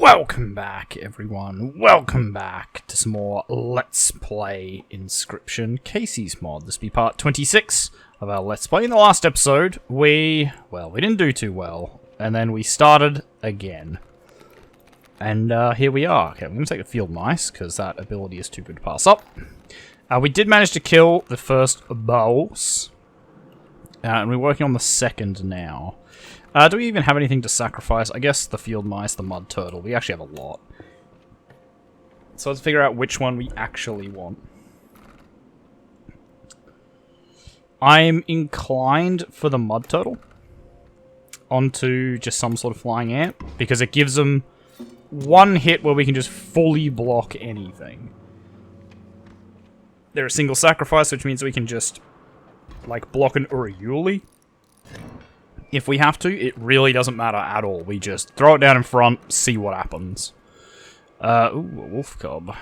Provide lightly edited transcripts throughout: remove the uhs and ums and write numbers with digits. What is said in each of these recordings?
Welcome back, everyone. Welcome back to some more Let's Play Inscryption Kaycee's mod. This will be part 26 of our Let's Play. In the last episode, we didn't do too well, and then we started again. And here we are. Okay, I'm going to take the field mice, because that ability is too good to pass up. We did manage to kill the first boss, and we're working on the second now. Do we even have anything to sacrifice? I guess the field mice, the mud turtle. We actually have a lot. So let's figure out which one we actually want. I'm inclined for the mud turtle onto just some sort of flying ant, because it gives them one hit where we can just fully block anything. They're a single sacrifice, which means we can just, like, block an Uriuli. If we have to, it really doesn't matter at all. We just throw it down in front, see what happens. Ooh, a wolf cub.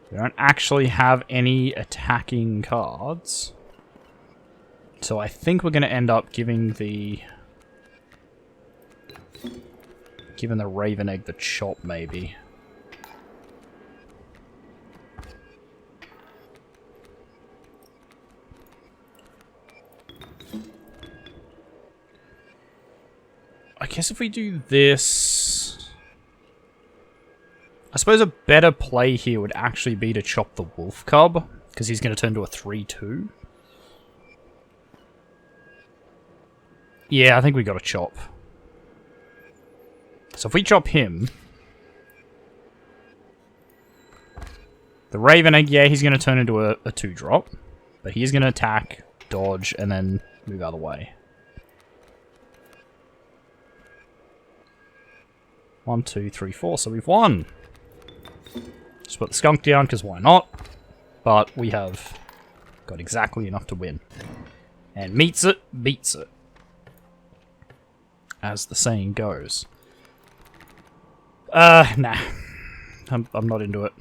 We don't actually have any attacking cards. So I think we're going to end up giving the Raven Egg the chop, maybe. I guess if we do this... I suppose a better play here would actually be to chop the wolf cub, because he's going to turn to a 3-2. Yeah, I think we got to chop. So if we chop him... The Raven Egg, yeah, he's going to turn into a 2-drop. But he's going to attack, dodge, and then move out of the way. 1, 2, 3, 4, so we've won! Just put the skunk down, because why not? But we have got exactly enough to win. And meets it, beats it. As the saying goes. Nah. I'm not into it.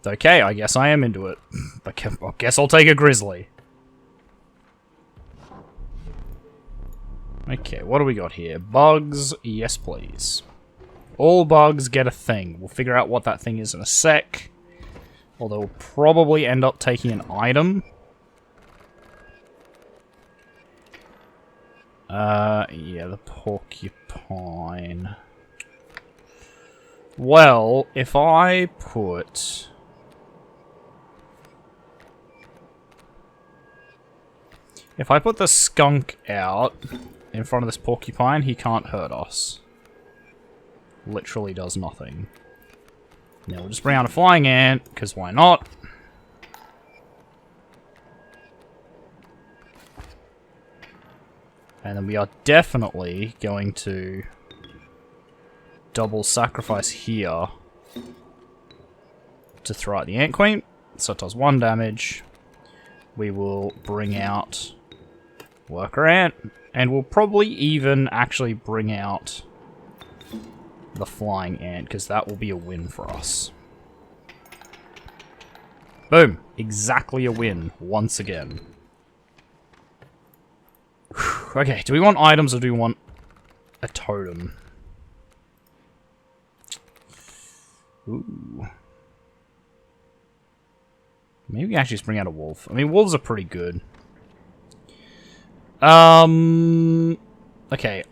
Okay, I guess I am into it. I guess I'll take a grizzly. Okay, what do we got here? Bugs, yes please. All bugs get a thing. We'll figure out what that thing is in a sec. Although we'll probably end up taking an item. Yeah, the porcupine. Well, if I put... If I put the skunk out in front of this porcupine, he can't hurt us. Literally does nothing. Now we'll just bring out a flying ant, because why not? And then we are definitely going to double sacrifice here to throw out the ant queen. So it does 1 damage. We will bring out worker ant, and we'll probably even actually bring out the flying ant, because that will be a win for us. Boom! Exactly a win, once again. Okay, do we want items or do we want a totem? Ooh. Maybe we actually just bring out a wolf. I mean, wolves are pretty good. Okay,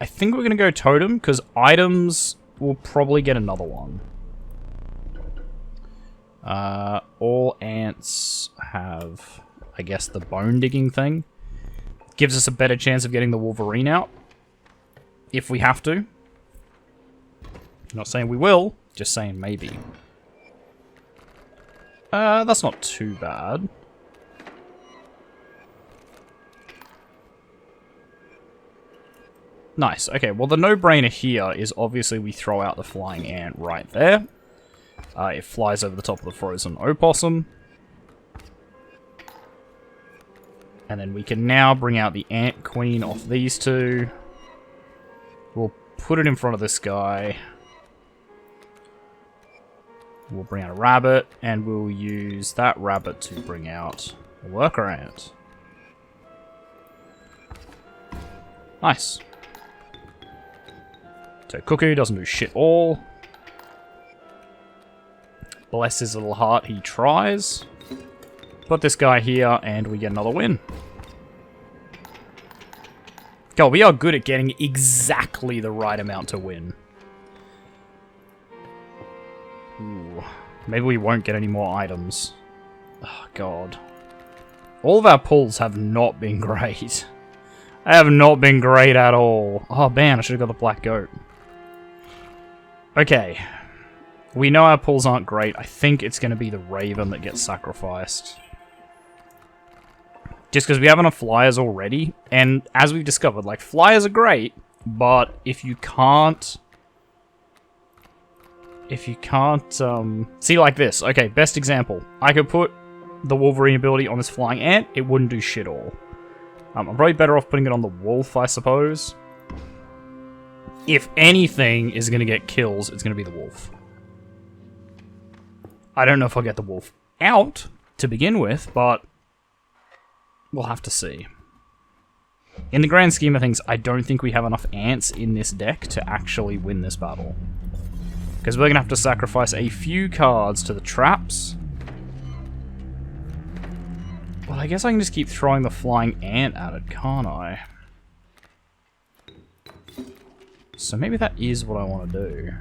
I think we're gonna go totem, because items... We'll probably get another one. All ants have, I guess, the bone digging thing. Gives us a better chance of getting the Wolverine out. If we have to. Not saying we will, just saying maybe. That's not too bad. Nice. Okay, well the no-brainer here is obviously we throw out the flying ant right there. It flies over the top of the frozen opossum. And then we can now bring out the ant queen off these two. We'll put it in front of this guy. We'll bring out a rabbit, and we'll use that rabbit to bring out a worker ant. Nice. So Cuckoo doesn't do shit all. Bless his little heart, he tries. Put this guy here, and we get another win. God, we are good at getting exactly the right amount to win. Ooh. Maybe we won't get any more items. Oh, God. All of our pulls have not been great. They have not been great at all. Oh, man, I should have got the black goat. Okay. We know our pulls aren't great. I think it's going to be the raven that gets sacrificed. Just because we have enough flyers already. And as we've discovered, like, flyers are great, but if you can't... see, like this. Okay, best example. I could put the Wolverine ability on this flying ant. It wouldn't do shit all. I'm probably better off putting it on the wolf, I suppose. If anything is going to get kills, it's going to be the wolf. I don't know if I'll get the wolf out to begin with, but we'll have to see. In the grand scheme of things, I don't think we have enough ants in this deck to actually win this battle. Because we're going to have to sacrifice a few cards to the traps. Well, I guess I can just keep throwing the flying ant at it, can't I? So maybe that is what I want to do.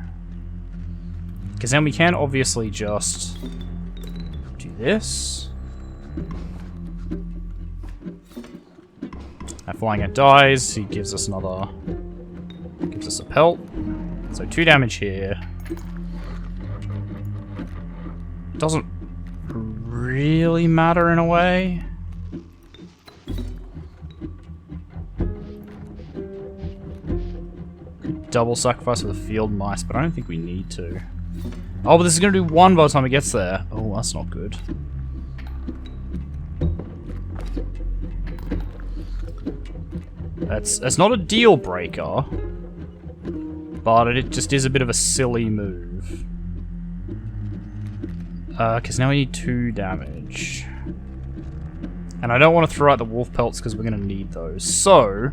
Because then we can obviously just do this. That flying ant dies, he gives us another... gives us a pelt. So 2 damage here. Doesn't really matter in a way. Could double sacrifice with the field mice, but I don't think we need to. Oh, but this is going to do 1 by the time it gets there. Oh, that's not good. That's not a deal breaker, but it just is a bit of a silly move. Because now we need 2 damage. And I don't want to throw out the wolf pelts because we're going to need those. So,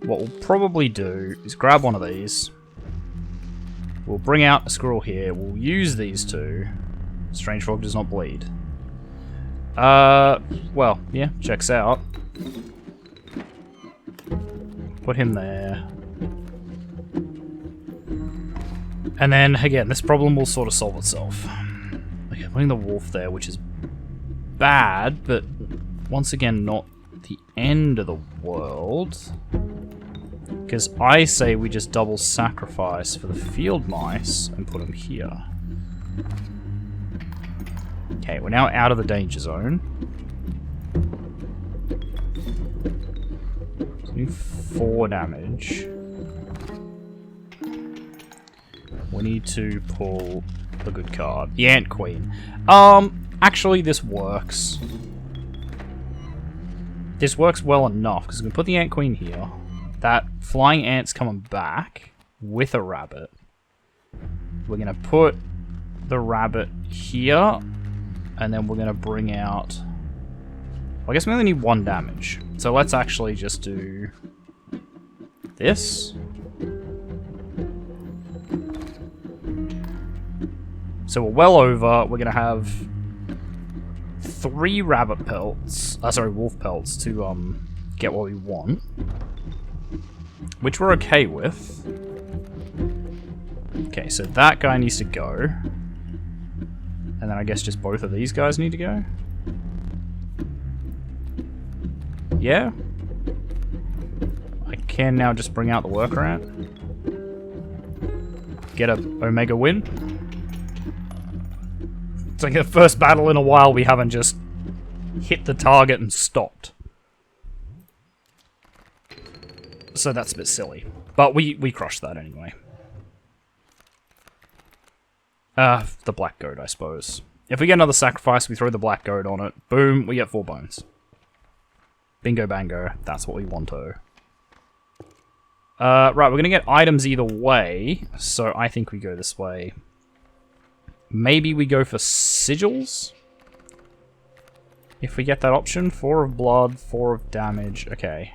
what we'll probably do is grab one of these. We'll bring out a squirrel here. We'll use these 2. Strange Frog does not bleed. Well, yeah, checks out. Put him there. And then, again, this problem will sort of solve itself. Okay, putting the wolf there, which is bad, but once again, not the end of the world. Because I say we just double sacrifice for the field mice and put them here. Okay, we're now out of the danger zone. So we need 4 damage. We need to pull a good card. The Ant Queen. Actually, this works. This works well enough, because we can put the Ant Queen here. That flying ant's coming back with a rabbit. We're going to put the rabbit here, and then we're going to bring out... Well, I guess we only need 1 damage. So let's actually just do this. So we're well over. We're going to have 3 rabbit pelts. Sorry, wolf pelts to get what we want. Which we're okay with. Okay, so that guy needs to go. And then I guess just both of these guys need to go. Yeah. I can now just bring out the worker ant. Get a Omega win. It's like the first battle in a while we haven't just hit the target and stopped. So that's a bit silly. But we crushed that anyway. The black goat, I suppose. If we get another sacrifice, we throw the black goat on it. Boom, we get 4 bones. Bingo bango, that's what we want to. Right, we're gonna get items either way, so I think we go this way. Maybe we go for sigils? If we get that option, 4 of blood, 4 of damage, okay.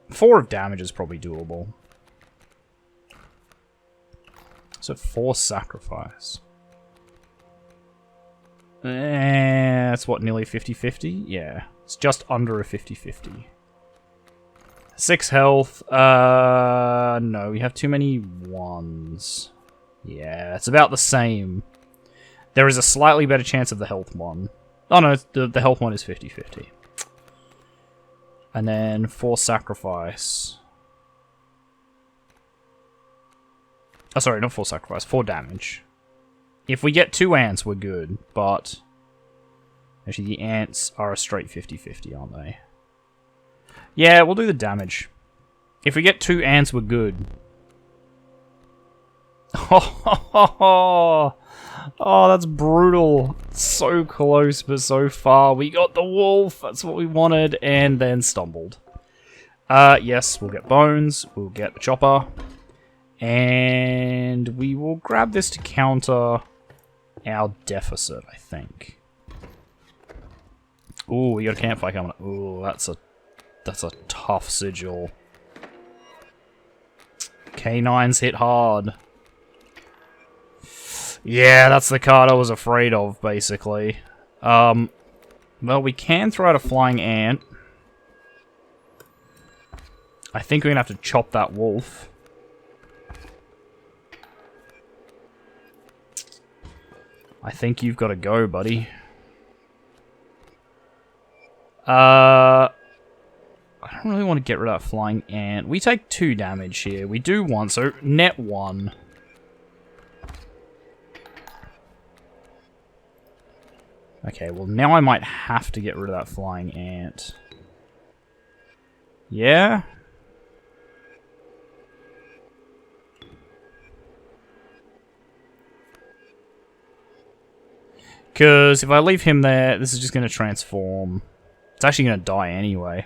4 of damage is probably doable. So 4 sacrifice. That's what, nearly 50-50? Yeah. It's just under a 50-50. 6 health. No, we have too many 1s. Yeah, it's about the same. There is a slightly better chance of the health one. Oh no, the health one is 50-50. And then 4 sacrifice. Oh, sorry, not 4 sacrifice. 4 damage. If we get 2 ants, we're good. But actually, the ants are a straight 50-50, aren't they? Yeah, we'll do the damage. If we get 2 ants, we're good. Oh, that's brutal. So close, but so far. We got the wolf. That's what we wanted, and then stumbled. Yes, we'll get bones. We'll get the chopper. And we will grab this to counter our deficit, I think. Ooh, we got a campfire coming up. Ooh, that's a tough sigil. K9s hit hard. Yeah, that's the card I was afraid of, basically. Well, we can throw out a flying ant. I think we're gonna have to chop that wolf. I think you've got to go, buddy. I don't really want to get rid of that flying ant. We take 2 damage here. We do 1, so net 1. Okay, well now I might have to get rid of that flying ant. Yeah? Because if I leave him there, this is just going to transform. It's actually going to die anyway.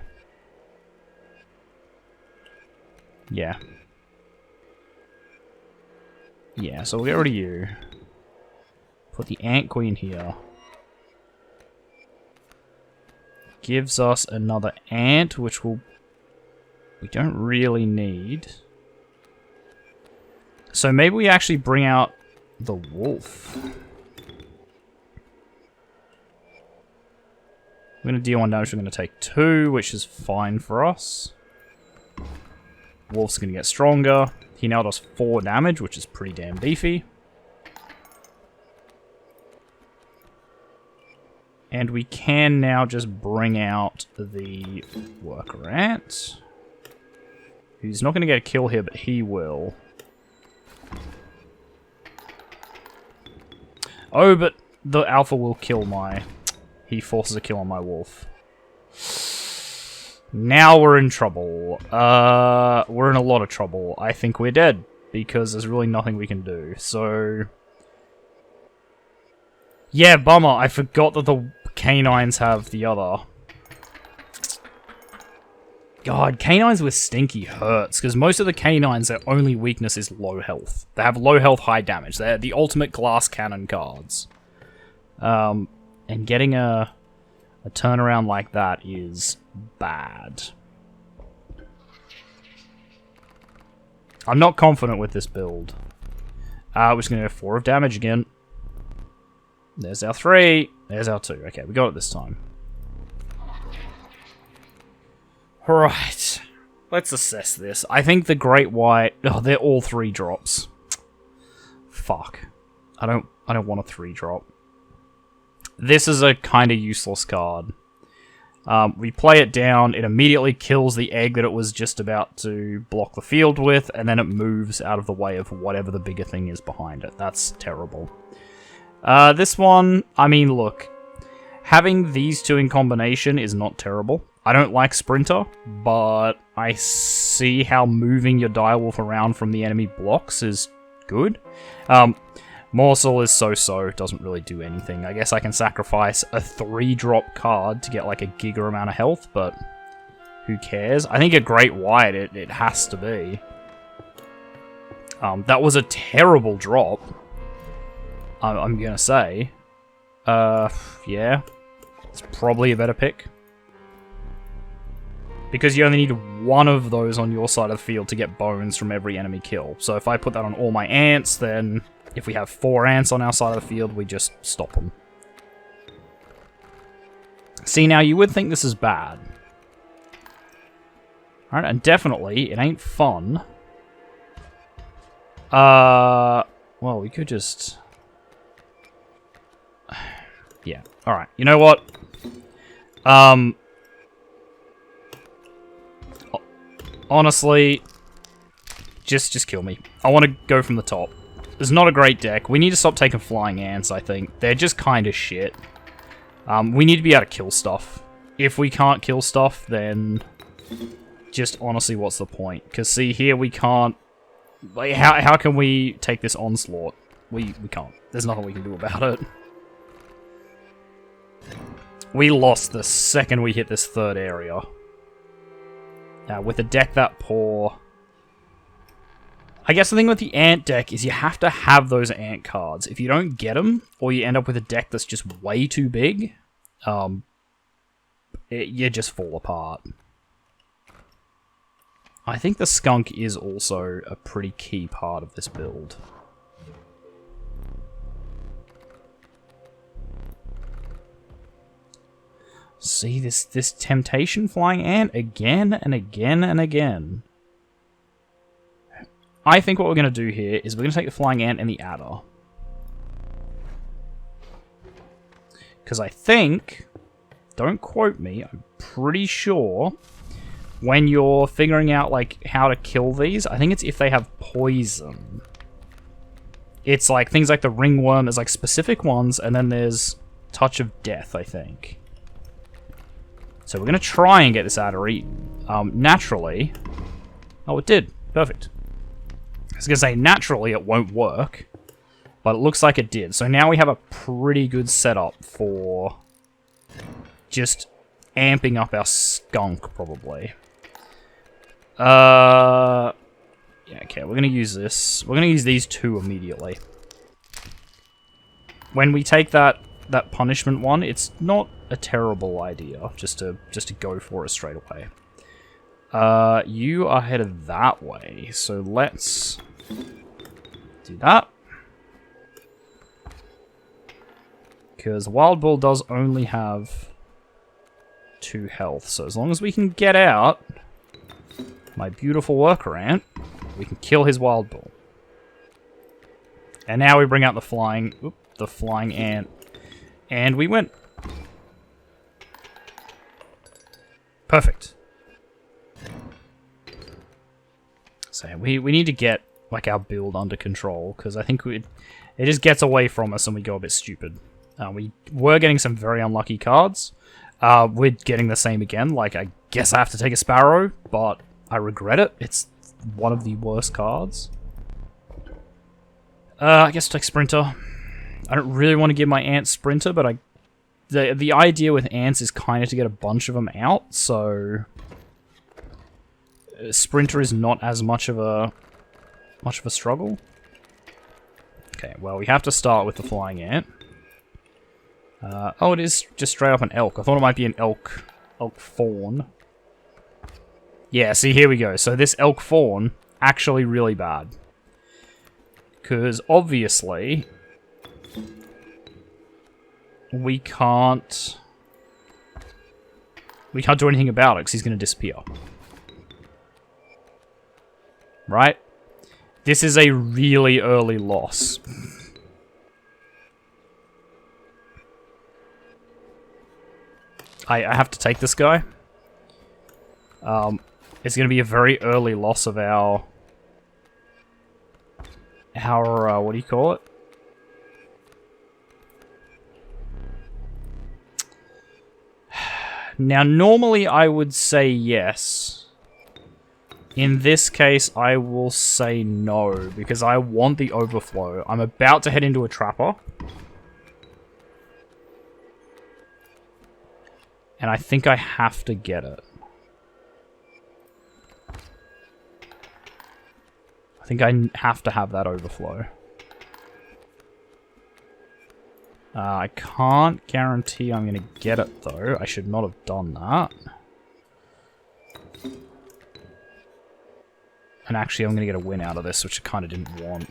Yeah. Yeah, so we'll get rid of you. Put the Ant Queen here. Gives us another ant, which we don't really need. So maybe we actually bring out the wolf. We're going to deal 1 damage, we're going to take 2, which is fine for us. Wolf's going to get stronger. He now does 4 damage, which is pretty damn beefy. And we can now just bring out the worker ant. Who's not going to get a kill here, but he will. Oh, but the alpha will kill my... He forces a kill on my wolf. Now we're in trouble. We're in a lot of trouble. I think we're dead, because there's really nothing we can do. So... Yeah, bummer. I forgot that the canines have the other. God, canines with Stinky hurts, because most of the canines, their only weakness is low health. They have low health, high damage. They're the ultimate glass cannon cards. And getting a turnaround like that is bad. I'm not confident with this build. We're just going to go 4 of damage again. There's our 3. There's our 2. Okay, we got it this time. Alright. Let's assess this. I think the Great White... Oh, they're all 3 drops. Fuck. I don't want a 3 drop. This is a kind of useless card. We play it down, it immediately kills the egg that it was just about to block the field with, and then it moves out of the way of whatever the bigger thing is behind it. That's terrible. This one, I mean, look. Having these 2 in combination is not terrible. I don't like Sprinter, but I see how moving your direwolf around from the enemy blocks is good. Morsel is so-so, doesn't really do anything. I guess I can sacrifice a 3-drop card to get like a giga amount of health, but who cares? I think a Great White, it has to be. That was a terrible drop, I'm gonna say. Yeah, it's probably a better pick. Because you only need one of those on your side of the field to get bones from every enemy kill. So if I put that on all my ants, then if we have 4 ants on our side of the field, we just stop them. See, now you would think this is bad. Alright, and definitely, it ain't fun. Well, we could just... Yeah, alright. You know what? Honestly, just kill me. I want to go from the top. It's not a great deck. We need to stop taking flying ants, I think. They're just kind of shit. We need to be able to kill stuff. If we can't kill stuff, then... Just honestly, what's the point? Because see, here we can't... Like, how can we take this onslaught? We can't. There's nothing we can do about it. We lost the second we hit this third area. Now, with a deck that poor... I guess the thing with the ant deck is you have to have those ant cards. If you don't get them, or you end up with a deck that's just way too big, you just fall apart. I think the skunk is also a pretty key part of this build. See, this temptation flying ant again and again and again. I think what we're going to do here is we're going to take the flying ant and the adder. Because I think, don't quote me, I'm pretty sure when you're figuring out like how to kill these, I think it's if they have poison. It's like things like the ringworm, there's like specific ones, and then there's touch of death, I think. So we're going to try and get this adder eaten. Naturally... Oh, it did. Perfect. I was going to say, naturally it won't work, but it looks like it did. So now we have a pretty good setup for just amping up our skunk, probably. Yeah, okay, we're going to use this. We're going to use these 2 immediately. When we take that punishment one, it's not a terrible idea just to go for it straight away. You are headed that way, so let's do that. Because Wild Bull does only have 2 health, so as long as we can get out my beautiful worker ant, we can kill his Wild Bull. And now we bring out the flying ant, and we win. Perfect. So we need to get like our build under control, because I think it just gets away from us and we go a bit stupid. We were getting some very unlucky cards. We're getting the same again. Like, I guess I have to take a Sparrow, but I regret it. It's one of the worst cards. I guess I'll take Sprinter. I don't really want to give my ant Sprinter, but the idea with ants is kind of to get a bunch of them out, so Sprinter is not as much of a struggle. Okay, well, we have to start with the flying ant. Oh, it is just straight up an elk. I thought it might be an elk fawn. Yeah, see, here we go. So this elk fawn, actually really bad. Because obviously we can't do anything about it because he's going to disappear. Right? This is a really early loss. I have to take this guy. It's going to be a very early loss of our what do you call it? Now, normally I would say yes. In this case, I will say no, because I want the overflow. I'm about to head into a trapper. And I think I have to get it. I think I have to have that overflow. I can't guarantee I'm going to get it, though. I should not have done that. And actually, I'm going to get a win out of this, which I kind of didn't want.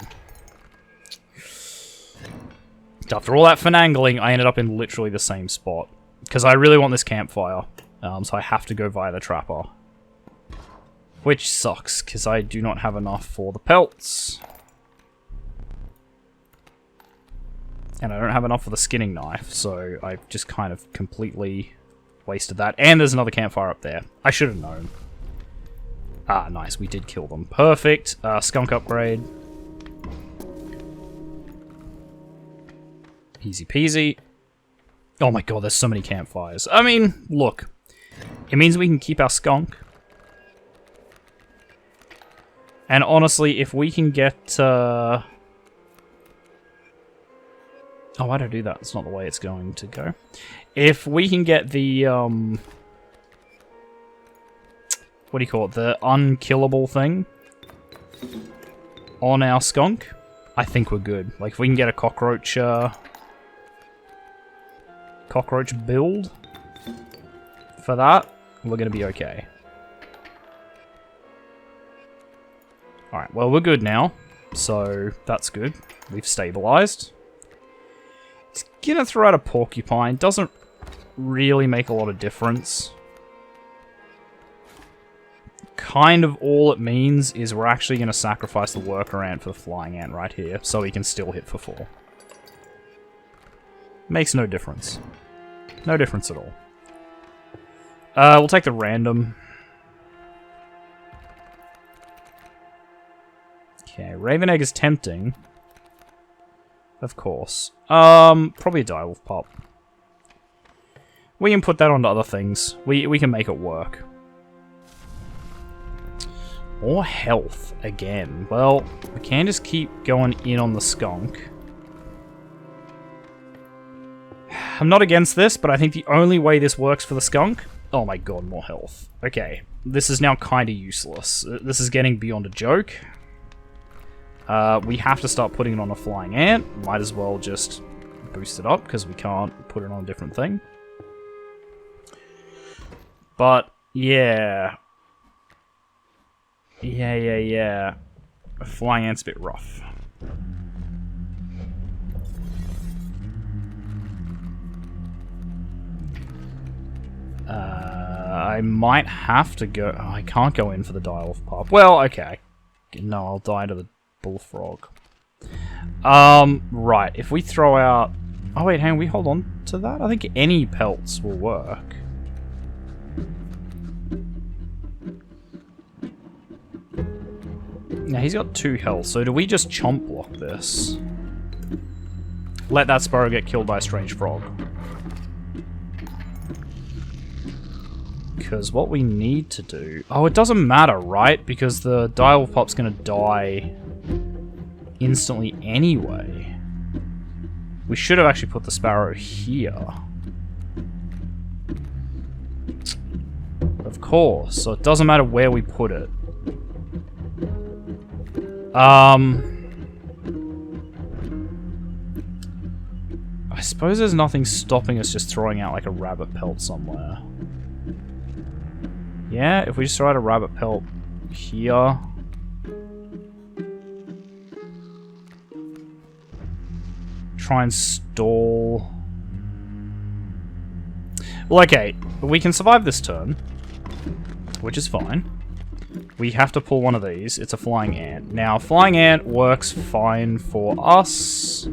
After all that finagling, I ended up in literally the same spot. Because I really want this campfire. So I have to go via the trapper. Which sucks, because I do not have enough for the pelts. And I don't have enough for the skinning knife, so I've just kind of completely wasted that. And there's another campfire up there. I should have known. Ah, nice. We did kill them. Perfect. Skunk upgrade. Easy peasy. Oh my god, there's so many campfires. I mean, look. It means we can keep our skunk. And honestly, if we can get... Oh, why did I do that? It's not the way it's going to go. If we can get the... what do you call it? The unkillable thing on our skunk, I think we're good. Like, if we can get a cockroach... cockroach build for that, we're going to be okay. Alright, well, we're good now. So, that's good. We've stabilized. It's gonna throw out a porcupine. Doesn't really make a lot of difference. Kind of all it means is we're actually going to sacrifice the worker ant for the flying ant right here, so he can still hit for 4. Makes no difference. No difference at all. We'll take the random. Okay, Raven Egg is tempting. Of course. Probably a direwolf pup. We can put that onto other things. We can make it work. More health again. Well, we can just keep going in on the skunk. I'm not against this, but I think the only way this works for the skunk... Oh my god, more health. Okay, this is now kind of useless. This is getting beyond a joke. We have to start putting it on a flying ant. Might as well just boost it up, because we can't put it on a different thing. But, yeah. Yeah. A flying ant's a bit rough. I might have to go... Oh, I can't go in for the direwolf pup. Well, okay. No, I'll die to the bullfrog. Right. If we throw out... Oh, wait, hang on. We hold on to that? I think any pelts will work. Now, he's got 2 health, so do we just chomp block this? Let that sparrow get killed by a strange frog. Because what we need to do... Oh, it doesn't matter, right? Because the direwolf pup's going to die instantly anyway. We should have actually put the sparrow here. Of course, so it doesn't matter where we put it. I suppose there's nothing stopping us just throwing out like a rabbit pelt somewhere. Yeah, if we just throw out a rabbit pelt here. Try and stall. Well, okay, we can survive this turn, which is fine. We have to pull one of these. It's a flying ant. Now, flying ant works fine for us.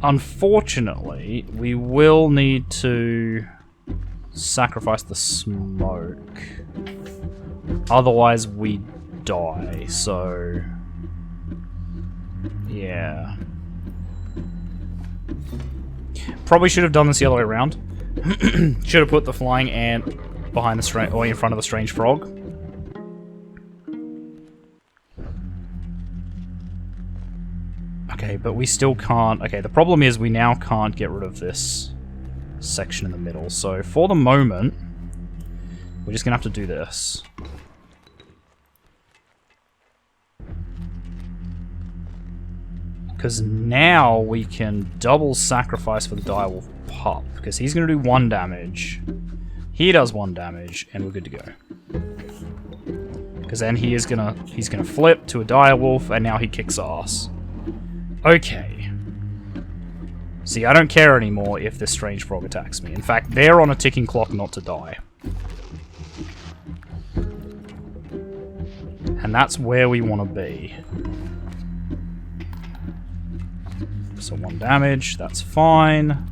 Unfortunately, we will need to sacrifice the smoke. Otherwise, we die, so... Yeah. Probably should have done this the other way around. Should have put the flying ant behind the or in front of the strange frog. Okay, but we still can't... Okay, the problem is we now can't get rid of this section in the middle. So, for the moment, we're just going to have to do this. Because now we can double sacrifice for the direwolf pup. Because he's going to do 1 damage. He does 1 damage, and we're good to go. Because then he's gonna flip to a direwolf, and now he kicks ass. Okay. See, I don't care anymore if this strange frog attacks me. In fact, they're on a ticking clock not to die. And that's where we want to be. So 1 damage, that's fine.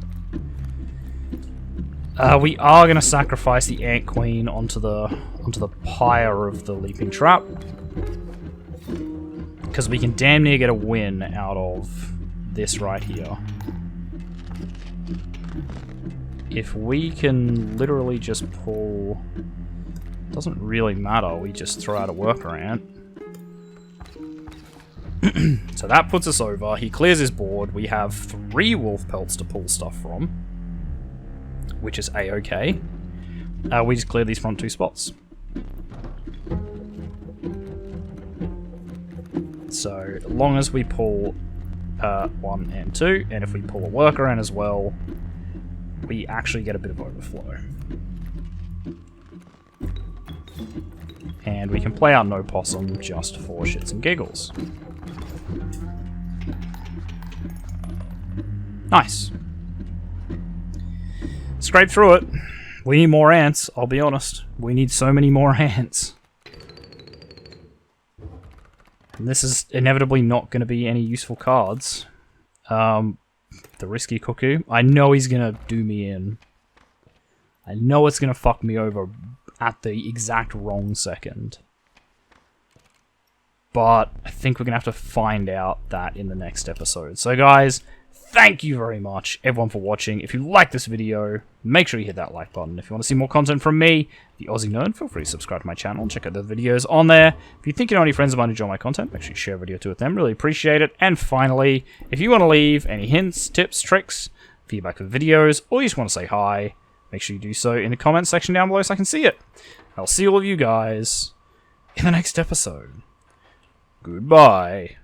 We are going to sacrifice the Ant Queen onto the pyre of the Leaping Trap. Because we can damn near get a win out of this right here. If we can literally just pull... Doesn't really matter, we just throw out a worker ant. So that puts us over. He clears his board. We have 3 wolf pelts to pull stuff from, which is a-okay. We just clear these front 2 spots. So, as long as we pull 1 and 2, and if we pull a worker ant as well, we actually get a bit of overflow. And we can play out No Possum just for shits and giggles. Nice. Scrape through it. We need more ants, I'll be honest. We need so many more ants. And this is inevitably not going to be any useful cards. The Risky Cuckoo. I know he's going to do me in. I know it's going to fuck me over at the exact wrong second. But I think we're going to have to find out that in the next episode. So guys, thank you very much, everyone, for watching. If you like this video, make sure you hit that like button. If you want to see more content from me, the Aussie Nerd, feel free to subscribe to my channel and check out the videos on there. If you think you know any friends of mine who enjoy my content, make sure you share a video too with them. Really appreciate it. And finally, if you want to leave any hints, tips, tricks, feedback for videos, or you just want to say hi, make sure you do so in the comments section down below so I can see it. I'll see all of you guys in the next episode. Goodbye.